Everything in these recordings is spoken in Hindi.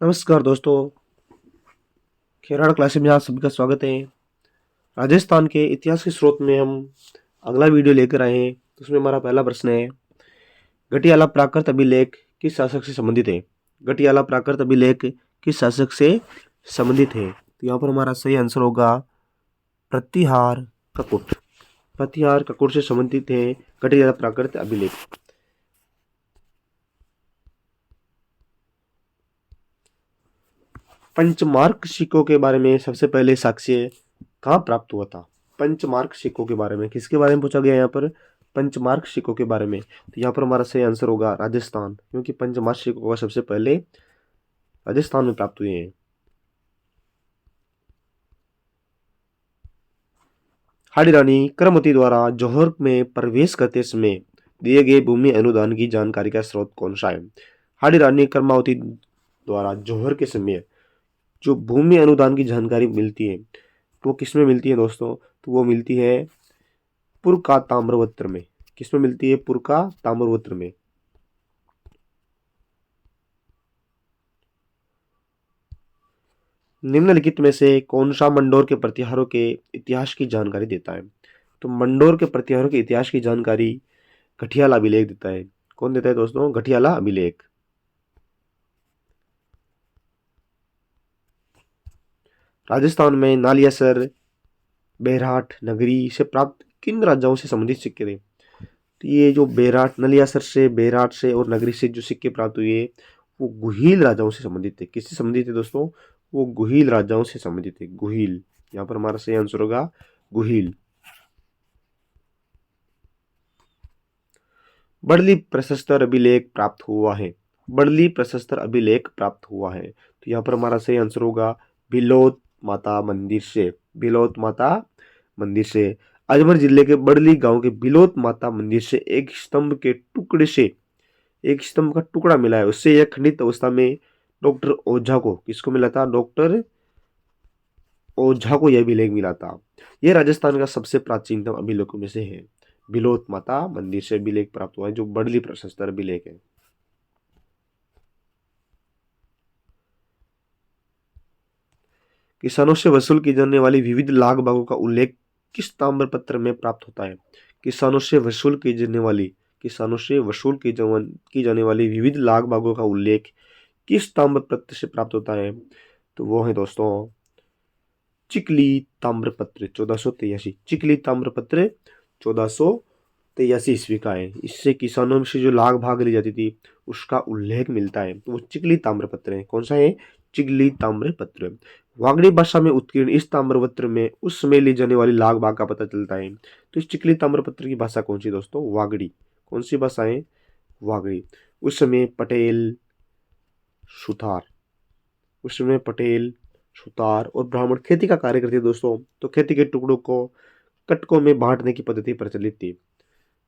नमस्कार दोस्तों, खेराड़ क्लासेस में आप सभी का स्वागत है। राजस्थान के इतिहास के स्रोत में हम अगला वीडियो लेकर आए हैं। तो उसमें हमारा पहला प्रश्न है, गटियाला प्राकृत अभिलेख किस शासक से संबंधित है? गटियाला प्राकृत अभिलेख किस शासक से संबंधित है? तो यहाँ पर हमारा सही आंसर होगा प्रतिहार ककुट। प्रतिहार ककुट से संबंधित है गटियाला प्राकृत अभिलेख। पंचमार्क सिक्कों के बारे में सबसे पहले साक्ष्य कहाँ प्राप्त हुआ था? पंचमार्क सिक्कों के बारे में किसके बारे में पूछा गया यहाँ पर? पंचमार्क सिक्कों के बारे में। तो यहाँ पर हमारा सही आंसर होगा राजस्थान, क्योंकि पंचमार्क सिक्कों का सबसे पहले राजस्थान में प्राप्त हुए हैं। हाड़ी रानी करमती द्वारा जौहर में प्रवेश करते समय दिए गए भूमि अनुदान की जानकारी का स्रोत कौन सा है? हाड़ी रानी करमावती द्वारा जौहर के समय जो भूमि अनुदान की जानकारी मिलती है तो वो किसमें मिलती है दोस्तों? तो वो मिलती है पुरका ताम्रपत्र में। किसमें मिलती है? पुरका ताम्रपत्र में। निम्नलिखित में से कौन सा मंडोर के प्रतिहारों के इतिहास की जानकारी देता है? तो मंडोर के प्रतिहारों के इतिहास की जानकारी गठियाला अभिलेख देता है। कौन देता है दोस्तों? गठियाला अभिलेख। राजस्थान में नालियासर, बेरहाट, नगरी से प्राप्त किन राजाओं से संबंधित सिक्के थे? तो ये जो बेरहाट, नलियासर से, बेरहाट से और नगरी से जो सिक्के प्राप्त हुए वो गुहिल राजाओं से संबंधित थे। किससे संबंधित थे दोस्तों? वो गुहिल राजाओं से संबंधित थे। गुहिल, यहाँ पर हमारा सही आंसर होगा गुहिल। बड़ली प्रशस्तर अभिलेख प्राप्त हुआ है। बड़ली प्रशस्तर अभिलेख प्राप्त हुआ है तो यहाँ पर हमारा सही आंसर होगा बिलोत माता मंदिर से। बिलोत माता मंदिर से। अजमेर जिले के बड़ली गांव के बिलोत माता मंदिर से एक स्तंभ के टुकड़े से एक स्तंभ का टुकड़ा मिला है। उससे यह खंडित अवस्था में डॉक्टर ओझा को, किसको मिला था? डॉक्टर ओझा को यह अभिलेख मिला था। यह राजस्थान का सबसे प्राचीनतम अभिलेखों में से है। बिलोत माता मंदिर से अभिलेख प्राप्त हुआ है जो बड़ली प्रशस्तर अभिलेख है। किसानों से वसूल की जाने वाली विविध लाग बागों का उल्लेख किस ताम्र पत्र में प्राप्त होता है? किसानों से वसूल की जाने वाली की जाने वाली विविध लाग बागों का उल्लेख किस ताम्र पत्र से प्राप्त होता है? तो वो है दोस्तों चिकली ताम्रपत्र 1483। चिकली ताम्रपत्र 1483 ईस्वी का है। इससे किसानों से जो लाग भाग ली जाती थी उसका उल्लेख मिलता है। तो वो चिकली ताम्रपत्र है। कौन सा है? चिकली ताम्रपत्र। वागड़ी भाषा में उत्कीर्ण इस ताम्रपत्र में उस समय ली जाने वाली लाग भाग का पता चलता है। तो इस चिकली ताम्रपत्र की भाषा कौन सी दोस्तों? वागड़ी। कौन सी भाषा है? वागड़ी। उस समय पटेल, सुथार, उस समय पटेल, सुतार और ब्राह्मण खेती का कार्य करते थे दोस्तों। तो खेती के टुकड़ों को कटकों में बांटने की पद्धति प्रचलित थी।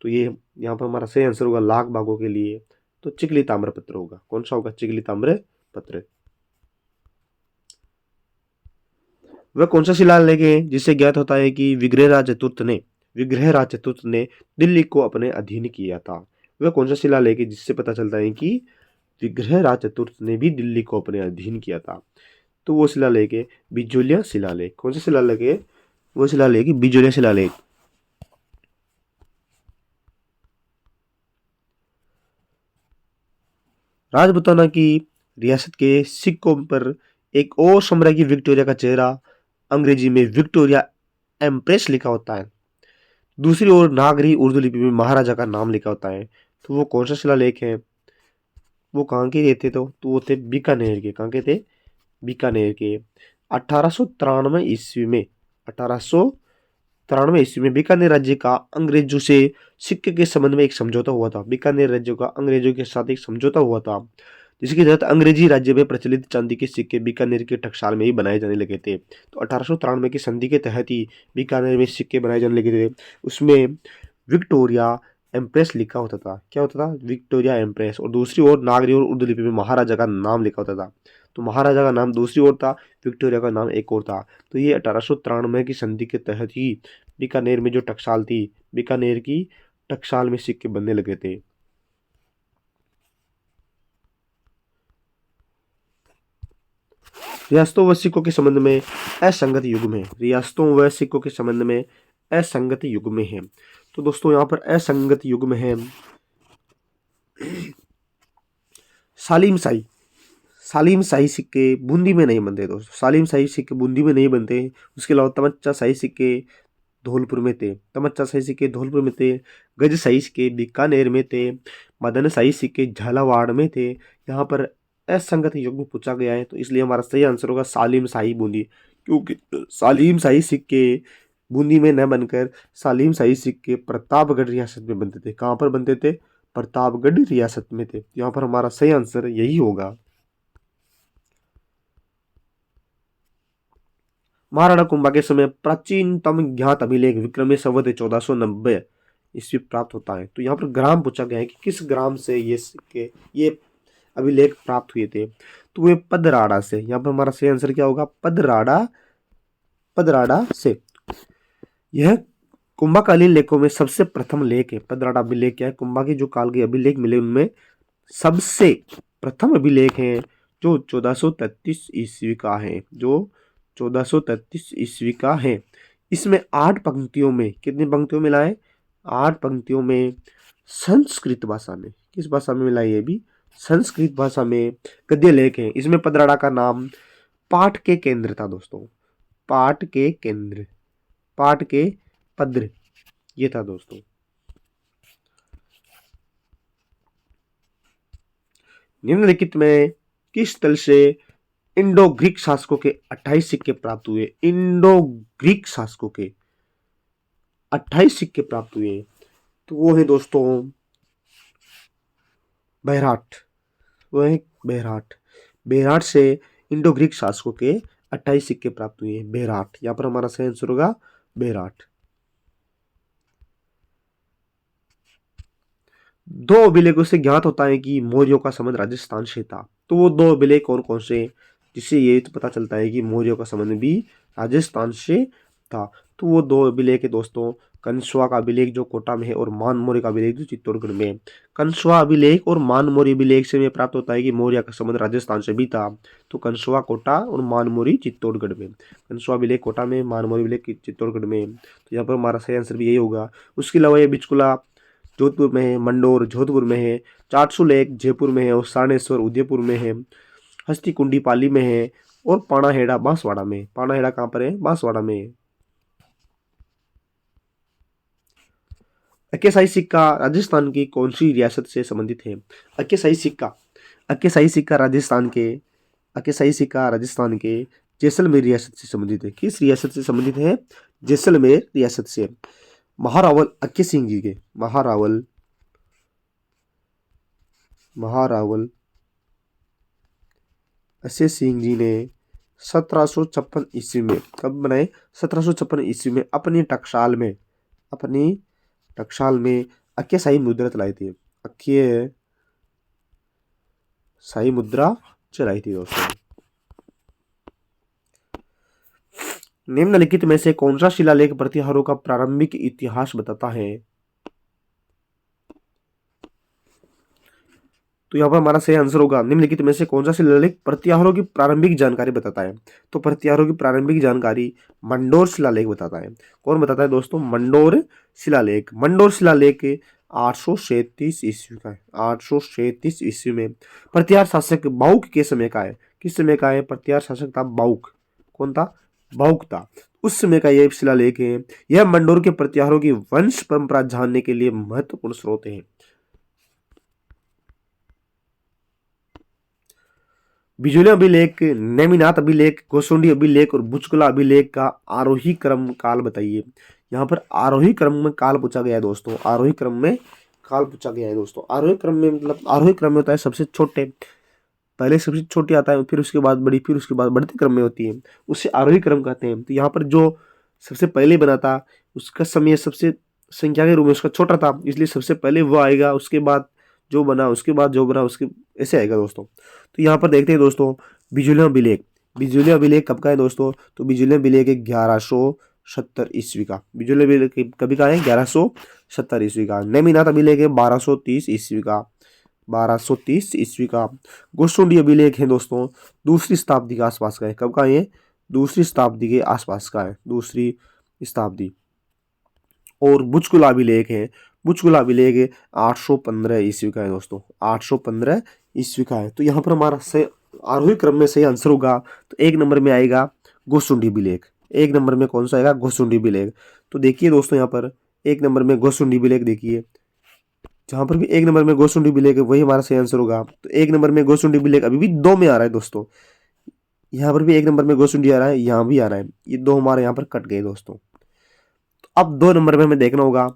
तो ये यहाँ पर हमारा सही आंसर होगा लाख भागों के लिए तो चिकली ताम्रपत्र होगा। कौन सा होगा? चिकली ताम्रपत्र। वह कौन सा शिलालेख है जिससे ज्ञात होता है कि विग्रहराज चतुर्थ ने दिल्ली को अपने अधीन किया था? वह कौन सा शिलालेख है जिससे पता चलता है कि विग्रहराज चतुर्थ ने भी दिल्ली को अपने अधीन किया था? तो वो शिलालेख है बिजोलिया शिलालेख। कौन सा शिलालेख है? वो शिलालेख है बिजोलिया शिलालेख। राजपूताना की रियासत के सिक्कों पर एक और साम्राज्ञी विक्टोरिया का चेहरा अंग्रेजी में विक्टोरिया एम्प्रेस लिखा होता है। दूसरी ओर नागरी उर्दू लिपि में महाराजा का नाम लिखा होता है। तो वो कौन सा शिलालेख है? वो कहाँ के रहते? तो वो थे बीकानेर के। कहाँ के थे? बीकानेर के। 1893 ईस्वी में बीकानेर राज्य का अंग्रेजों से सिक्के के संबंध में एक समझौता हुआ था। बीकानेर राज्य का अंग्रेजों के साथ एक समझौता हुआ था जिसके तहत अंग्रेजी राज्य में प्रचलित चांदी के सिक्के बीकानेर के टकसाल में ही बनाए जाने लगे थे। तो 1893 की संधि के तहत ही बीकानेर में सिक्के बनाए जाने लगे थे। उसमें विक्टोरिया एम्प्रेस लिखा होता था। क्या होता था? Victoria empress. और दूसरी ओर नागरी और उर्दू लिपि में महाराजा का नाम लिखा होता था। तो महाराजा का नाम दूसरी ओर था, विक्टोरिया का नाम एक और था। तो ये 1893 की संधि के तहत ही बीकानेर में जो टकसाल थी, बीकानेर की टकसाल में सिक्के बनने लगे थे। रियासतों व सिक्कों के संबंध में असंगत युग में, रियासतों व सिक्कों के संबंध में असंगत युग में है। तो दोस्तों यहाँ पर असंगत युग में है सालिम शाही। सालिम शाही सिक्के बूंदी में नहीं बनते दोस्तों, सालिम शाही सिक्के बूंदी में नहीं बनते। उसके अलावा तमच्चा शाही सिक्के धौलपुर में थे, तमच्चा शाही सिक्के धौलपुर में थे। गज शाही सिक्के बीकानेर में थे। मदन शाही सिक्के झालावाड़ में थे। यहाँ पर असंगत युग में पूछा गया है, तो इसलिए हमारा सही आंसर होगा सालिम शाही बूंदी, क्योंकि सालिम शाही सिक्के बूंदी में न बनकर सालिम शाही सिक्के प्रतापगढ़ रियासत में बनते थे। कहाँ पर बनते थे? प्रतापगढ़ रियासत में थे। यहाँ पर हमारा सही आंसर यही होगा। महाराणा कुंभा के समय प्राचीनतम ज्ञात अभिलेख विक्रमी संवत 1490 ईस्वी प्राप्त होता है। तो यहाँ पर ग्राम पूछा गया है कि किस ग्राम से ये अभिलेख प्राप्त हुए थे, तो वे पदराड़ा से। यहाँ पर हमारा सही आंसर क्या होगा? पदराड़ा से। यह कुंभाकालीन लेखों में सबसे प्रथम लेख है। पदराड़ा अभिलेख क्या है? कुंभा के जो काल के अभिलेख मिले उनमें सबसे प्रथम अभिलेख है जो 1433 ईस्वी का है, जो 1433 ईस्वी का है। इसमें 8 पंक्तियों में, कितनी पंक्तियों में लाए? 8 पंक्तियों में संस्कृत भाषा में। किस भाषा में मिला? ये भी संस्कृत भाषा में गद्य लेख है। इसमें पदराड़ा का नाम पाठ के केंद्र था दोस्तों, पाठ के केंद्र, पाठ के पद्र, ये था दोस्तों। निम्नलिखित में किस तल से इंडो ग्रीक शासकों के 28 सिक्के प्राप्त हुए? इंडो ग्रीक शासकों के 28 सिक्के प्राप्त हुए, तो वो है दोस्तों बेहराट। वो है बेहराट। बेहराट से इंडो ग्रीक शासकों के 28 सिक्के प्राप्त हुए हैं। बेहराट, यहाँ पर हमारा सही आंसर होगा बेहराट। दो अभिलेखों से ज्ञात होता है कि मौर्यों का संबंध राजस्थान से था। तो वो दो अभिलेख कौन कौन से, जिससे ये तो पता चलता है कि मौर्यों का संबंध भी राजस्थान से था। तो वो दो अभिलेख है दोस्तों, कंसुआ का अभिलेख जो कोटा में है और मानमौर्य का अभिलेख जो चित्तौड़गढ़ में है। कंसुआ अभिलेख और मानमौर्य अभिलेख से हमें प्राप्त होता है कि मौर्य का संबंध राजस्थान से भी था। तो कंसुआ कोटा और मानमौर्य चित्तौड़गढ़ में, कंसुआ अभिलेख कोटा में, मानमौर्य अभिलेख चित्तौड़गढ़ में। तो यहाँ पर हमारा सही आंसर भी यही होगा। उसके अलावा ये बिचकुला जोधपुर में है, मंडोर जोधपुर में है, चाटसू लेक जयपुर में है और सारनेश्वर उदयपुर में है, हस्तिकुंडी पाली में है और पानाहेड़ा बांसवाड़ा में। पानाहेड़ा कहाँ पर है? बांसवाड़ा में है। अक्केसाई सिक्का राजस्थान की कौन सी रियासत से संबंधित है? अक्केसाई सिक्का, अक्केसाई सिक्का राजस्थान के, अक्केसाई सिक्का राजस्थान के जैसलमेर रियासत से संबंधित है। किस रियासत से संबंधित है? जैसलमेर रियासत से। महारावल अक्के सिंह जी के, महारावल अक्के सिंह जी ने 1756 ईस्वी में, कब बनाए? 1756 ईस्वी में अपनी टकसाल में अक्के शाही मुद्रा चलाई थी। अक्के शाही मुद्रा चलाई थी दोस्तों। निम्नलिखित में से कौन सा शिलालेख प्रतिहारों का प्रारंभिक इतिहास बताता है? तो यहाँ पर हमारा सही आंसर होगा, निम्नलिखित में से कौन सा शिलालेख प्रत्याहारों की प्रारंभिक जानकारी बताता है? तो प्रत्याहारों की प्रारंभिक जानकारी मंडोर शिलालेख बताता है। कौन बताता है दोस्तों? मंडोर शिलालेख। मंडोर शिलालेख 837 ईस्वी का है। 837 ईस्वी में प्रतिहार शासक बाउक के समय का है। किस समय का है? प्रतिहार शासक था बाउक। कौन था? बाउक था। उस समय का यह शिलालेख है। यह मंडोर के प्रतिहारों की वंश परंपरा जानने के लिए महत्वपूर्ण स्रोत है। बिजोलिया अभिलेख, नेमिनाथ अभिलेख, गोसुंडी अभिलेख और बुचकुला अभिलेख का आरोही क्रम काल बताइए। यहाँ पर आरोही क्रम में काल पूछा गया है दोस्तों, आरोही क्रम में काल पूछा गया है दोस्तों। आरोही क्रम में मतलब आरोही क्रम में होता है सबसे छोटे, पहले सबसे छोटी आता है, फिर उसके बाद बड़ी, फिर उसके बाद बढ़ते क्रम में होती है, उससे आरोही क्रम कहते हैं। तो यहाँ पर जो सबसे पहले बना था उसका समय सबसे संख्या के रूप में उसका छोटा था, इसलिए सबसे पहले वो आएगा, उसके बाद जो बना, उसके बाद जो बना, उसके ऐसे आएगा दोस्तों। तो यहाँ पर देखते हैं दोस्तों बिजोलिया अभिलेख। बिजोलिया अभिलेख कब का है दोस्तों? तो बिजोलिया अभिलेख 1170 ईस्वी का। बिजोलिया अभिलेख कभी का है? 1170 ईस्वी का। नेमिनाथ अभिलेख है 1230 ईस्वी का। 1230 ईस्वी का। गोशुंडी अभिलेख है दोस्तों दूसरी शताब्दी के आसपास का है। कब का है? दूसरी शताब्दी के आसपास का है, दूसरी शताब्दी। और बुचकुला अभिलेख है, बुचकुला अभिलेख 815 ईस्वी का है दोस्तों, 815 ईस्वी का है। तो यहाँ पर हमारा सही आरोही क्रम में सही आंसर होगा तो एक नंबर में आएगा गोशुंडी अभिलेख। एक नंबर में कौन सा आएगा? गोशुंडी अभिलेख। तो देखिए दोस्तों यहाँ पर एक नंबर में गोशुंडी अभिलेख, देखिए जहां पर भी एक नंबर में गोशुंडी अभिलेख है वही हमारा सही आंसर होगा। तो एक नंबर में गोशुंडी अभिलेख अभी भी 2 में आ रहा है दोस्तों, यहाँ पर भी एक नंबर में गोशुंडी आ रहा है, यहाँ भी आ रहा है, ये 2 हमारे यहाँ पर कट गए दोस्तों। तो अब 2 नंबर में हमें देखना होगा,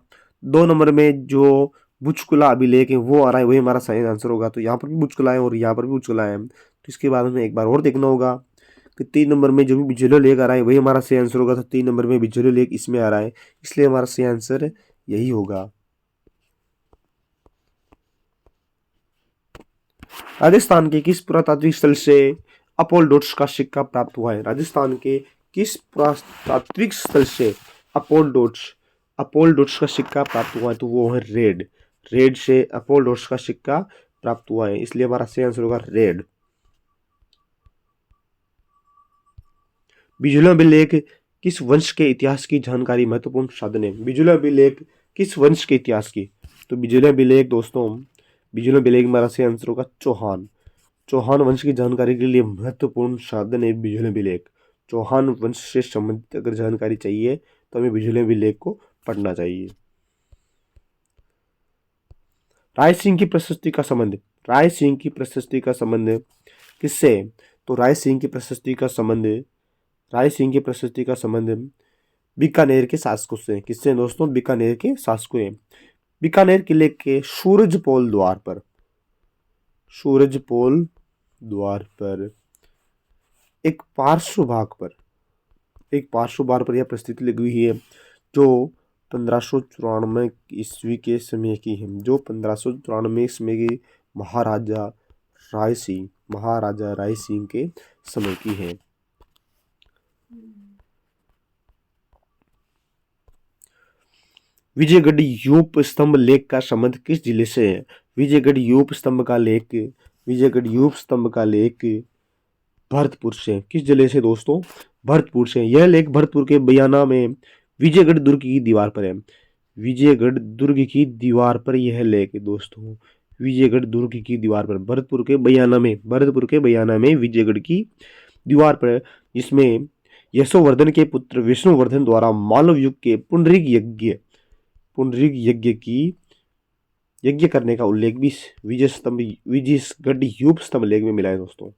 2 नंबर में जो बुचकुला अभिलेख है वो आ रहा है, वही हमारा सही आंसर होगा। तो यहाँ पर भी बुचकुला है और यहाँ पर भी बुचकुला है। तो इसके बाद हमें एक बार और देखना होगा कि 3 नंबर में जो भी बिजली लेक आ रहा है वही हमारा सही आंसर होगा। तो 3 नंबर में बिजली लेक इसमें आ रहा है, इसलिए हमारा सही आंसर यही होगा। राजस्थान के किस पुरातात्विक स्थल से अपोलोडोरस का सिक्का प्राप्त हुआ है? राजस्थान के किस पुरातात्विक स्थल से अपोलोडोरस का सिक्का प्राप्त हुआ है? तो वो है रेड। रेड से अपोलोडोरस का सिक्का प्राप्त हुआ है, इसलिए हमारा सही आंसर होगा रेड। बिजुला अभिलेख किस वंश के इतिहास की जानकारी महत्वपूर्ण साधन है? बिजुला अभिलेख किस वंश के इतिहास की? तो बिजुला अभिलेख दोस्तों, बिजुला अभिलेख हमारा सही आंसर होगा चौहान। चौहान वंश की जानकारी के लिए महत्वपूर्ण साधन है बिजुला अभिलेख। चौहान वंश से संबंधित अगर जानकारी चाहिए तो हमें बिजुला अभिलेख को पढ़ना चाहिए। राय सिंह की प्रशस्ति का संबंध, राय सिंह की प्रशस्ति का संबंध किससे? तो राय सिंह की प्रशस्ति का संबंध, राय सिंह की प्रशस्ति का संबंध बीकानेर के शासकों से। किससे दोस्तों? बीकानेर के शासकों है। बीकानेर किले के सूरजपोल द्वार पर, सूरजपोल द्वार पर एक पार्श्व भाग पर, एक पार्श्व भाग पर यह प्रस्तुति लगी हुई है जो 1594 ईस्वी के समय की है, जो 1594 समय की महाराजा राय सिंह के समय की है। विजयगढ़ यूप स्तंभ लेख का संबंध किस जिले से है? विजयगढ़ यूप स्तंभ का लेख, विजयगढ़ यूप स्तंभ का लेख भरतपुर से। किस जिले से दोस्तों? भरतपुर से। यह लेख भरतपुर के बयाना में विजयगढ़ दुर्ग की दीवार पर है। विजयगढ़ दुर्ग की दीवार पर यह लेख है दोस्तों, विजयगढ़ दुर्ग की दीवार पर, भरतपुर के बयाना में, भरतपुर के बयाना में विजयगढ़ की दीवार पर, जिसमें यशोवर्धन के पुत्र विष्णुवर्धन द्वारा मालव युग के पुंडरीक यज्ञ करने का उल्लेख भी विजयगढ़ यूप स्तंभ लेख में मिला है दोस्तों।